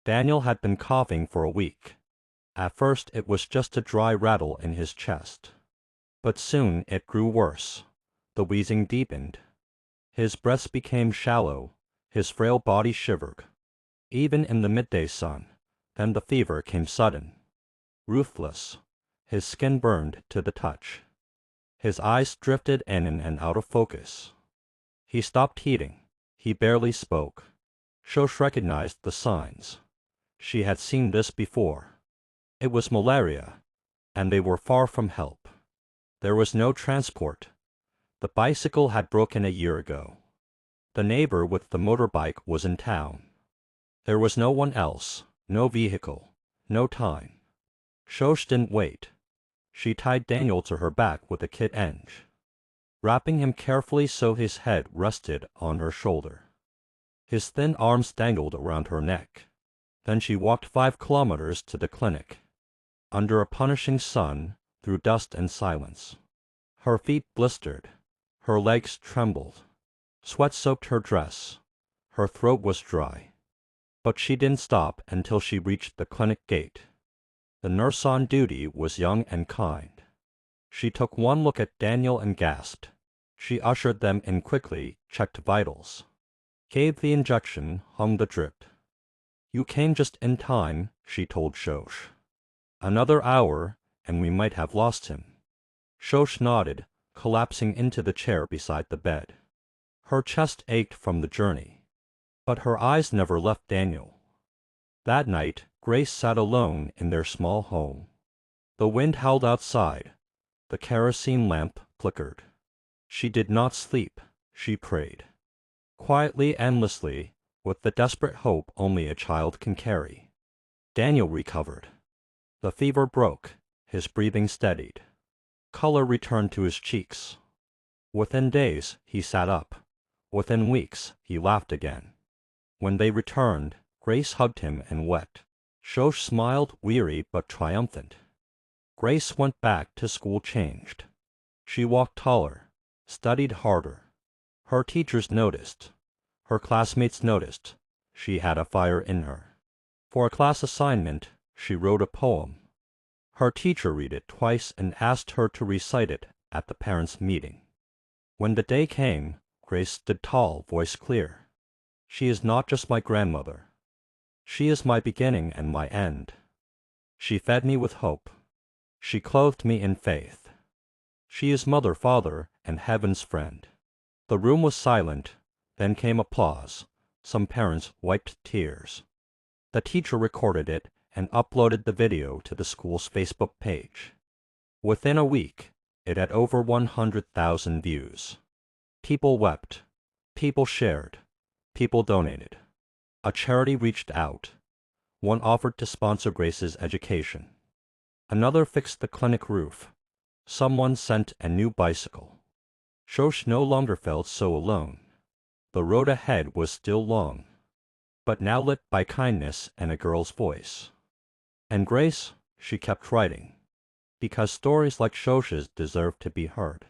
Daniel had been coughing for a week. At first it was just a dry rattle in his chest. But soon it grew worse. The wheezing deepened. His breaths became shallow, his frail body shivered. Even in the midday sun, then the fever came sudden, ruthless. His skin burned to the touch. His eyes drifted in and out of focus. He stopped eating. He barely spoke. Shosh recognized the signs. She had seen this before. It was malaria, and they were far from help. There was no transport. The bicycle had broken a year ago. The neighbor with the motorbike was in town. There was no one else, no vehicle, no time. Shosh didn't wait. She tied Daniel to her back with a kit eng, wrapping him carefully so his head rested on her shoulder. His thin arms dangled around her neck. Then she walked 5 kilometers to the clinic. Under a punishing sun, through dust and silence. Her feet blistered. Her legs trembled. Sweat soaked her dress. Her throat was dry. But she didn't stop until she reached the clinic gate. The nurse on duty was young and kind. She took one look at Daniel and gasped. She ushered them in quickly, checked vitals. Gave the injection, hung the drip. "You came just in time," she told Shosh. "Another hour, and we might have lost him." Shosh nodded, collapsing into the chair beside the bed. Her chest ached from the journey. But her eyes never left Daniel. That night, Grace sat alone in their small home. The wind howled outside. The kerosene lamp flickered. She did not sleep. She prayed. Quietly, endlessly, with the desperate hope only a child can carry. Daniel recovered. The fever broke. His breathing steadied. Color returned to his cheeks. Within days, he sat up. Within weeks, he laughed again. When they returned, Grace hugged him and wept. Shosh smiled, weary but triumphant. Grace went back to school changed. She walked taller, studied harder. Her teachers noticed. Her classmates noticed. She had a fire in her. For a class assignment, she wrote a poem. Her teacher read it twice and asked her to recite it at the parents' meeting. When the day came, Grace stood tall, voice clear. "She is not just my grandmother. She is my beginning and my end. She fed me with hope. She clothed me in faith. She is mother, father, and heaven's friend." The room was silent. Then came applause. Some parents wiped tears. The teacher recorded it and uploaded the video to the school's Facebook page. Within a week, it had over 100,000 views. People wept. People shared. People donated. A charity reached out. One offered to sponsor Grace's education. Another fixed the clinic roof. Someone sent a new bicycle. Shosh no longer felt so alone. The road ahead was still long, but now lit by kindness and a girl's voice. And Grace, she kept writing, because stories like Shosh's deserved to be heard.